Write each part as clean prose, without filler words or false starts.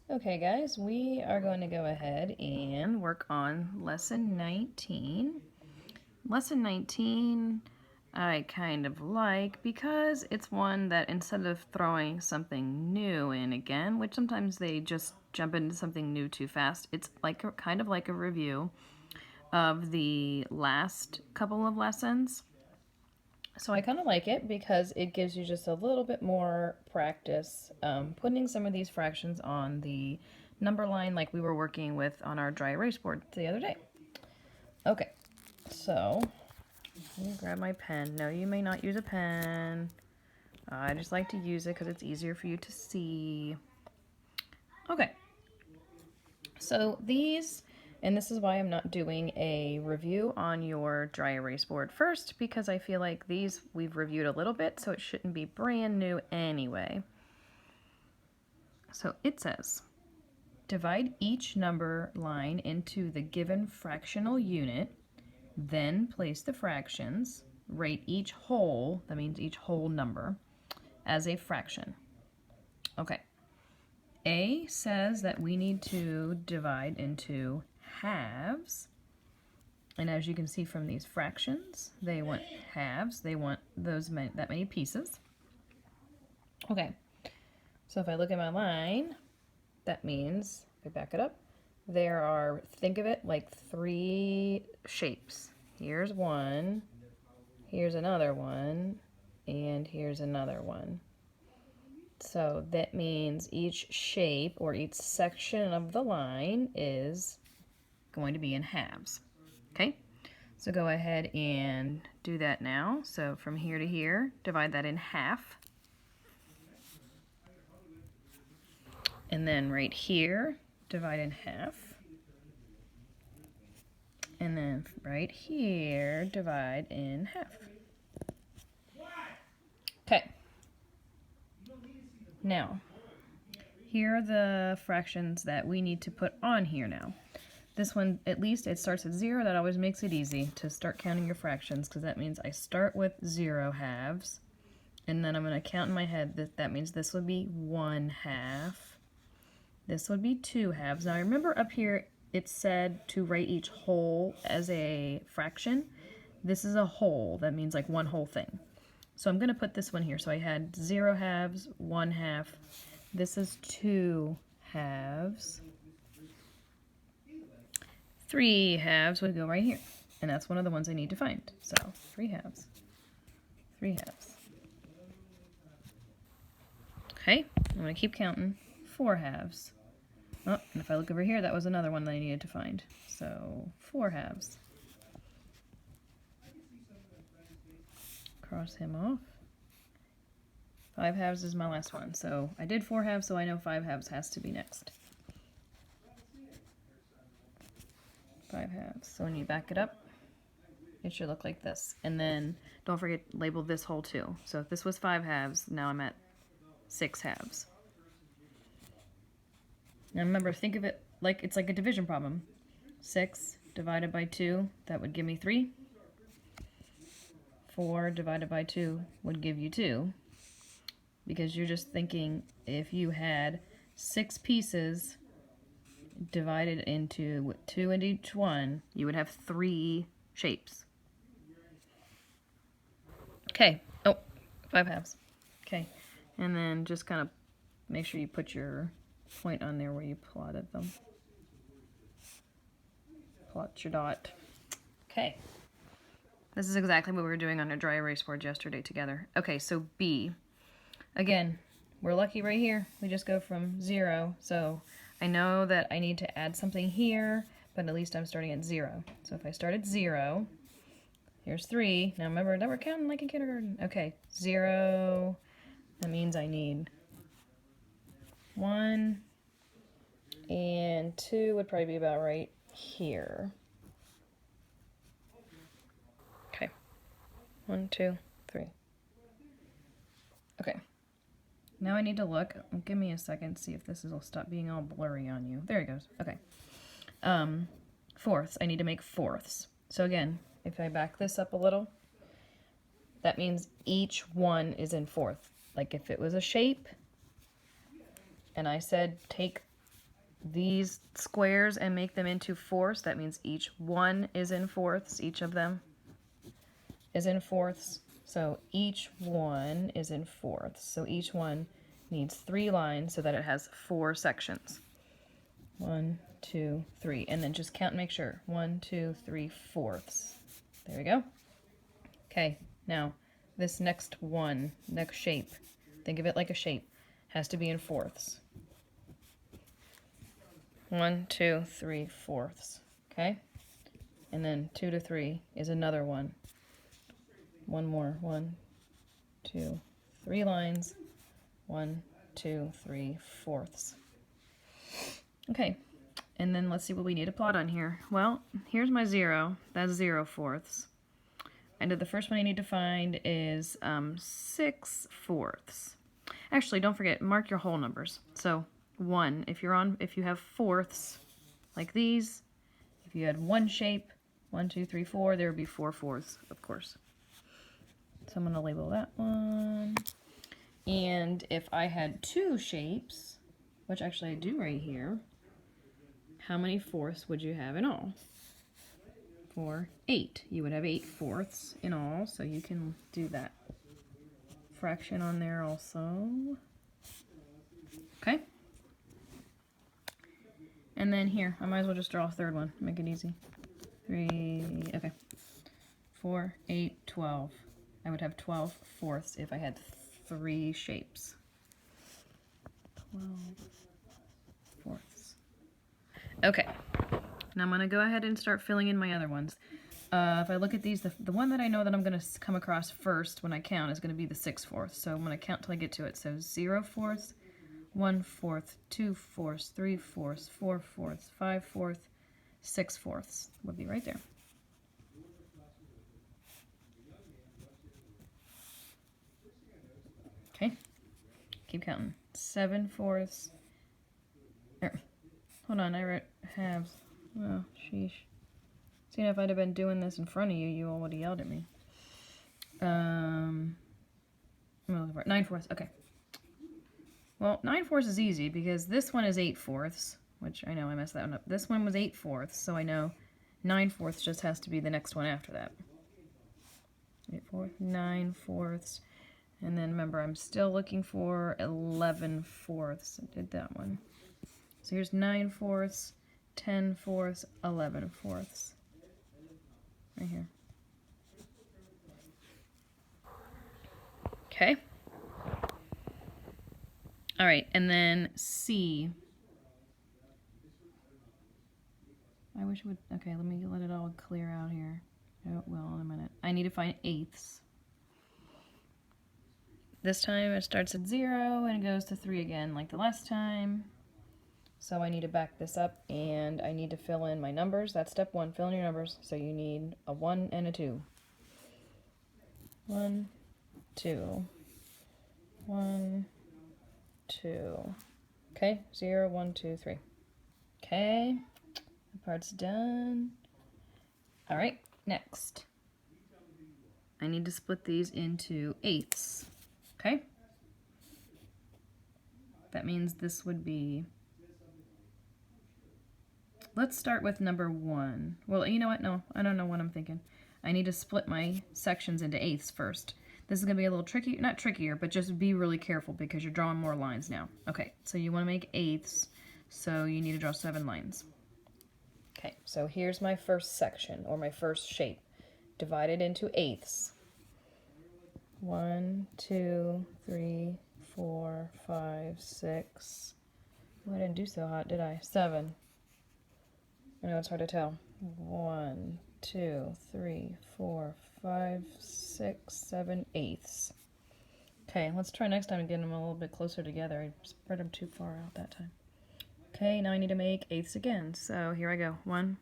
Okay guys, we are going to go ahead and work on lesson 19. Lesson 19 I kind of like because it's one that instead of throwing something new in again, which sometimes they just jump into something new too fast, it's like kind of like a review of the last couple of lessons. So I kind of like it because it gives you just a little bit more practice putting some of these fractions on the number line like we were working with on our dry erase board the other day. Okay, so let me grab my pen. No, you may not use a pen. I just like to use it because it's easier for you to see. Okay, so these, and this is why I'm not doing a review on your dry erase board first, because I feel like these we've reviewed a little bit, so it shouldn't be brand new anyway. So it says, divide each number line into the given fractional unit, then place the fractions, rate each whole, that means each whole number, as a fraction. Okay. A says that we need to divide into halves. And as you can see from these fractions, they want halves. They want that many pieces. Okay, so if I look at my line, that means, if I back it up, there are, think of it like 3 shapes. Here's one, here's another one, and here's another one. So that means each shape or each section of the line is going to be in halves. Okay, so go ahead and do that now. So from here to here, divide that in half. And then right here, divide in half. And then right here, divide in half. Okay. Now, here are the fractions that we need to put on here now. This one, at least it starts at 0. That always makes it easy to start counting your fractions, because that means I start with 0 halves, and then I'm going to count in my head that means this would be 1 half. This would be 2 halves. Now remember up here it said to write each whole as a fraction. This is a whole. That means like one whole thing. So I'm going to put this one here. So I had 0 halves, 1 half. This is 2 halves. 3 halves would go right here. And that's one of the ones I need to find. So 3 halves. 3 halves. Okay, I'm going to keep counting. 4 halves. Oh, and if I look over here, that was another one that I needed to find. So 4 halves. Cross him off. 5 halves is my last one. So I did 4 halves, so I know 5 halves has to be next. 5 halves. So when you back it up, it should look like this. And then don't forget, label this whole too. So if this was 5 halves, now I'm at 6 halves. Now remember, think of it like it's like a division problem. 6 divided by 2, that would give me 3. 4 divided by 2 would give you 2. Because you're just thinking if you had 6 pieces divided into 2 in each one, you would have 3 shapes. Okay. Oh, 5 halves. Okay. And then just kind of make sure you put your point on there where you plotted them. Plot your dot. Okay. This is exactly what we were doing on a dry erase board yesterday together. Okay, so B. Again, we're lucky right here. We just go from 0. So I know that I need to add something here, but at least I'm starting at 0. So if I start at 0, here's 3. Now remember that we're counting like in kindergarten. Okay, 0. That means I need 1 and 2 would probably be about right here. Okay. 1, 2, 3. Okay. Now I need to look. Give me a second, see if this will stop being all blurry on you. There it goes. Okay. Fourths. I need to make fourths. So again, if I back this up a little, that means each one is in fourth. Like if it was a shape, and I said take these squares and make them into fourths. That means each one is in fourths. Each of them is in fourths. So each one is in fourths. So each one needs 3 lines so that it has 4 sections. 1, 2, 3. And then just count and make sure. 1, 2, 3 fourths. There we go. Okay, now this next shape, think of it like a shape, has to be in fourths. 1, 2, 3 fourths. Okay? And then 2 to 3 is another one. One more. 1, 2, 3 lines. 1, 2, 3 fourths. Okay, and then let's see what we need to plot on here. Well, here's my 0. That's 0 fourths. And the first one I need to find is 6 fourths. Actually, don't forget, mark your whole numbers. So 1, if you have fourths like these, if you had one shape, 1, 2, 3, 4, there would be 4 fourths, of course. So I'm going to label that one. And if I had 2 shapes, which actually I do right here, how many fourths would you have in all? For 8. You would have 8 fourths in all, so you can do that fraction on there also. Okay. And then here, I might as well just draw a third one, make it easy. 3, okay. 4, 8, 12. I would have 12 fourths if I had 3 shapes. 12 fourths. Okay. Now I'm going to go ahead and start filling in my other ones. If I look at these, the one that I know that I'm going to come across first when I count is going to be the 6 fourths. So I'm going to count till I get to it. So 0 fourths, 1 fourth, 2 fourths, 3 fourths, 4 fourths, 5 fourths, 6 fourths would be right there. Okay, keep counting. 7 fourths. Hold on, I have. Oh, sheesh. See, if I'd have been doing this in front of you, you all would have yelled at me. I'm looking for it. 9 fourths. Okay. Well, 9 fourths is easy because this one is 8 fourths, which I know I messed that one up. This one was 8 fourths, so I know 9 fourths just has to be the next one after that. 8 fourths, 9 fourths. And then remember, I'm still looking for 11 fourths. I did that one. So here's 9 fourths, 10 fourths, 11 fourths. Right here. Okay. All right, and then C. I wish it would, okay, let me let it all clear out here. Oh, well, in a minute. I need to find eighths. This time it starts at 0 and it goes to 3 again, like the last time. So I need to back this up and I need to fill in my numbers. That's step 1, fill in your numbers. So you need a 1 and a 2. 1, 2. 1, 2. Okay, 0, 1, 2, 3. Okay, the part's done. All right, next. I need to split these into eighths. Okay? That means this would be, let's start with number 1. Well, you know what? No, I don't know what I'm thinking. I need to split my sections into eighths first. This is going to be a little tricky, not trickier, but just be really careful because you're drawing more lines now. Okay, so you want to make eighths, so you need to draw 7 lines. Okay, so here's my first section, or my first shape, divided into eighths. 1, 2, 3, 4, 5, 6. Oh, I didn't do so hot, did I? 7. I know it's hard to tell. 1, 2, 3, 4, 5, 6, 7 eighths. Okay, let's try next time and get them a little bit closer together. I spread them too far out that time. Okay, now I need to make eighths again. So here I go. 1,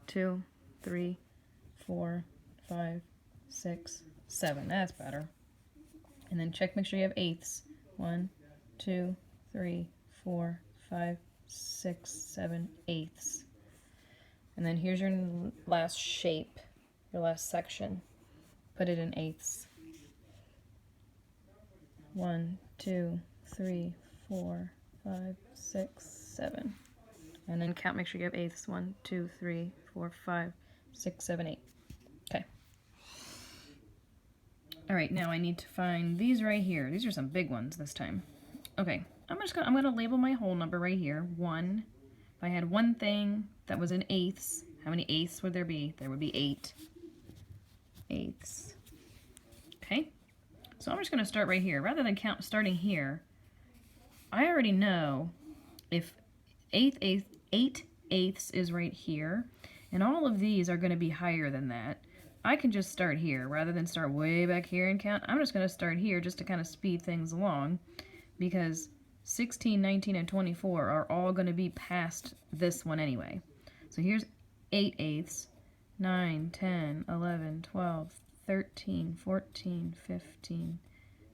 2, 3, 4, 5, 6, 7. That's better. And then check, make sure you have eighths. 1, 2, 3, 4, 5, 6, 7 eighths. And then here's your last shape, your last section. Put it in eighths. 1, 2, 3, 4, 5, 6, 7. And then count, make sure you have eighths. 1, 2, 3, 4, 5, 6, 7, 8. Okay. All right, now I need to find these right here. These are some big ones this time. Okay, I'm gonna label my whole number right here. 1. If I had one thing that was in eighths, how many eighths would there be? There would be 8 eighths. Okay, so I'm just gonna start right here. Rather than starting here, I already know if 8 eighths is right here, and all of these are gonna be higher than that. I can just start here rather than start way back here and count. I'm just going to start here just to kind of speed things along, because 16, 19, and 24 are all going to be past this one anyway. So here's 8 eighths, 9, 10, 11, 12, 13, 14, 15,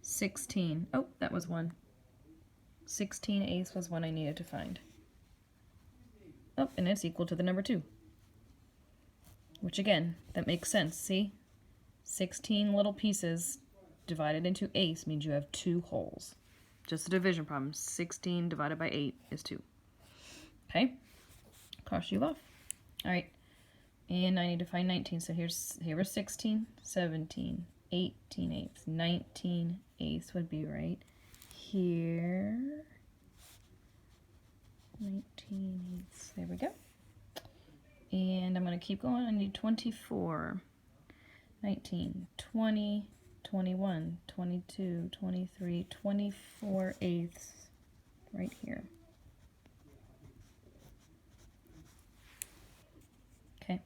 16. Oh, that was one. 16 eighths was one I needed to find. Oh, and it's equal to the number 2. Which again, that makes sense, see? 16 little pieces divided into eighths means you have 2 wholes. Just a division problem. 16 divided by 8 is 2. Okay? Cross you off. Alright. And I need to find 19. So here was 16, 17, 18 eighths. 19 eighths would be right here. 19 eighths. There we go. And I'm going to keep going. I need 24, 19, 20, 21, 22, 23, 24 eighths right here. Okay.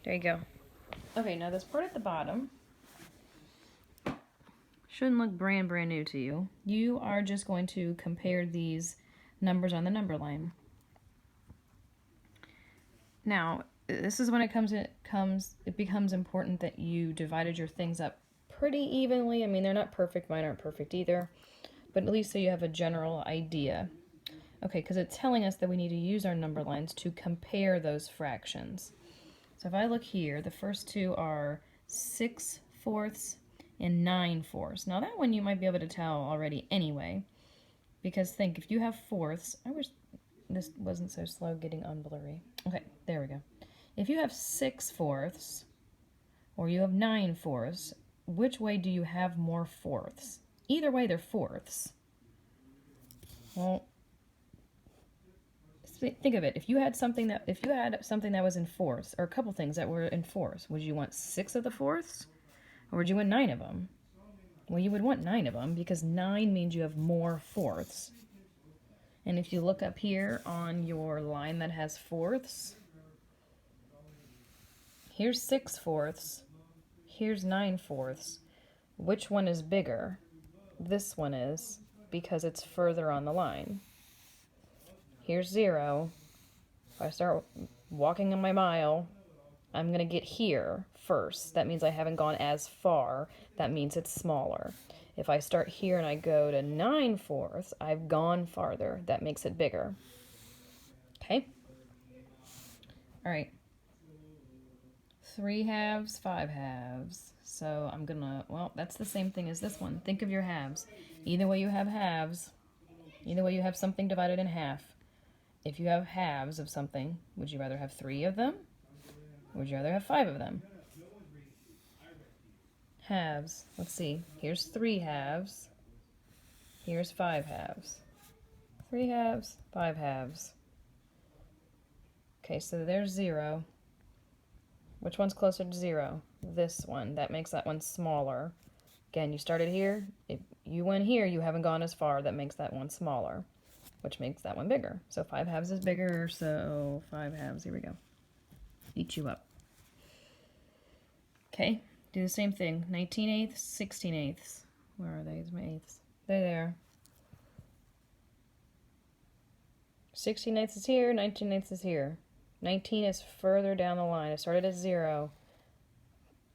There you go. Okay, now this part at the bottom shouldn't look brand new to you. You are just going to compare these numbers on the number line. Now, this is when it becomes important that you divided your things up pretty evenly. I mean, they're not perfect. Mine aren't perfect either. But at least so you have a general idea. Okay, because it's telling us that we need to use our number lines to compare those fractions. So if I look here, the first two are 6/4 and 9/4. Now that one you might be able to tell already anyway. Because think, if you have fourths, I wish this wasn't so slow getting unblurry. Okay, there we go. If you have 6/4 or you have 9/4, which way do you have more fourths? Either way, they're fourths. Well, think of it. If you had something that was in fourths, or a couple things that were in fourths, would you want 6 of the fourths, or would you want 9 of them? Well, you would want 9 of them because 9 means you have more fourths. And if you look up here on your line that has fourths, here's 6/4, here's 9/4. Which one is bigger? This one is, because it's further on the line. Here's 0. If I start walking on my mile, I'm going to get here first. That means I haven't gone as far. That means it's smaller. If I start here and I go to 9/4, I've gone farther. That makes it bigger. Okay? All right. 3 halves, 5 halves. So I'm going to, well, that's the same thing as this one. Think of your halves. Either way you have halves, either way you have something divided in half. If you have halves of something, would you rather have 3 of them? Or would you rather have 5 of them? Halves. Let's see. Here's 3 halves. Here's 5 halves. 3 halves, 5 halves. Okay, so there's 0. Which one's closer to 0? This one. That makes that one smaller. Again, you started here. If you went here, you haven't gone as far. That makes that one smaller, which makes that one bigger. So 5 halves is bigger, so 5 halves. Here we go. Eat you up. Okay, do the same thing. 19 eighths, 16 eighths. Where are they? These are my eighths. They're there. 16 eighths is here, 19 eighths is here. 19 is further down the line. I started at 0.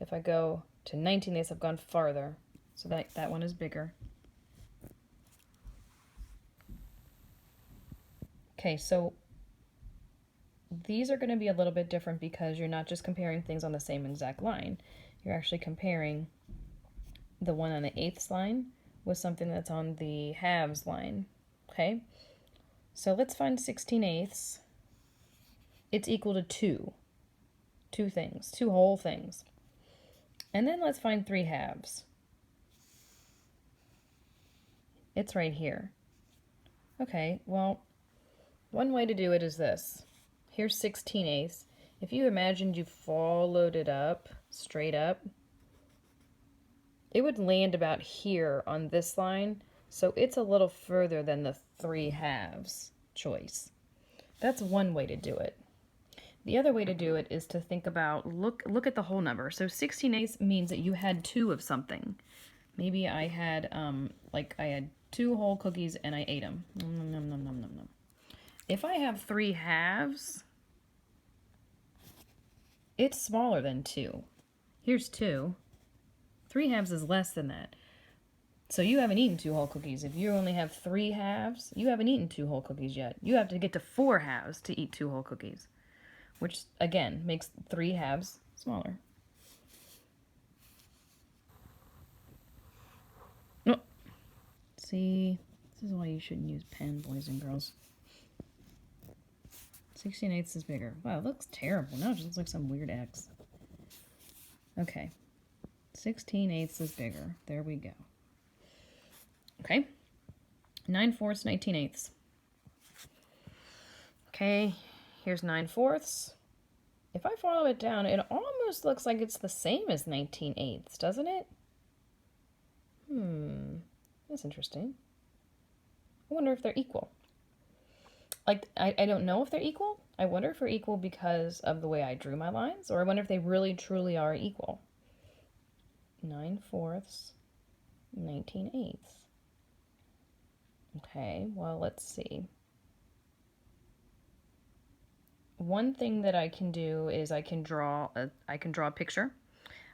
If I go to 19 eighths, I've gone farther. So that one is bigger. Okay, so these are going to be a little bit different because you're not just comparing things on the same exact line. You're actually comparing the one on the eighths line with something that's on the halves line. Okay? So let's find 16/8. It's equal to 2. 2 things, 2 whole things. And then let's find 3/2. It's right here. Okay, well, one way to do it is this. Here's 16/8. If you imagined you followed it up, straight up, it would land about here on this line, so it's a little further than the 3/2 choice. That's one way to do it. The other way to do it is to think about, look at the whole number. So 16/8 means that you had 2 of something. Maybe I had, I had 2 whole cookies and I ate them. Nom, nom, nom, nom, nom, nom. If I have 3/2, it's smaller than 2. Here's 2. 3/2 is less than that. So you haven't eaten 2 whole cookies. If you only have 3/2, you haven't eaten 2 whole cookies yet. You have to get to 4/2 to eat 2 whole cookies, which again makes 3/2 smaller. Oh. See, this is why you shouldn't use pen, boys and girls. 16/8 is bigger. Wow, it looks terrible. Now it just looks like some weird X. Okay. 16/8 is bigger. There we go. Okay. 9/4, 19/8. Okay, here's 9/4. If I follow it down, it almost looks like it's the same as 19/8, doesn't it? That's interesting. I wonder if they're equal. Like, I don't know if they're equal. I wonder if they're equal because of the way I drew my lines, or I wonder if they really, truly are equal. 9/4, 19/8. Okay, well, let's see. One thing that I can do is I can draw a picture.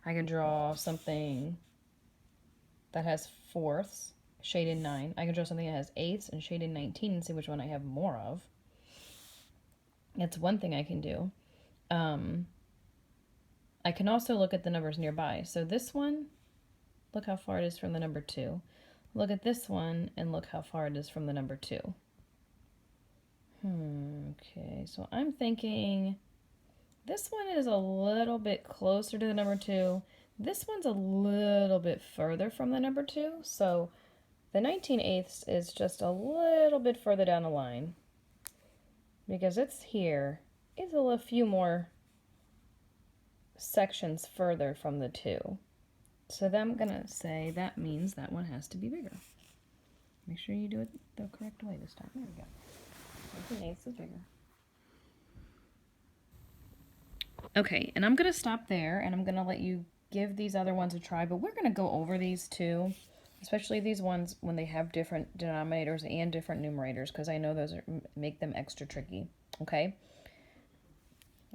I can draw something that has 4ths, shaded 9. I can draw something that has 8ths and shaded 19 and see which one I have more of. That's one thing I can do. I can also look at the numbers nearby. So this one, look how far it is from the number 2. Look at this one and look how far it is from the number 2. Okay, so I'm thinking this one is a little bit closer to the number 2. This one's a little bit further from the number 2. So the 19/8 is just a little bit further down the line. Because it's here. It's a few more sections further from the 2. So then I'm going to say that means that one has to be bigger. Make sure you do it the correct way this time. There we go. 19/8 is bigger. Okay, and I'm going to stop there, and I'm going to let you give these other ones a try, but we're going to go over these too, especially these ones when they have different denominators and different numerators, because I know those make them extra tricky. Okay?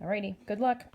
Alrighty, good luck.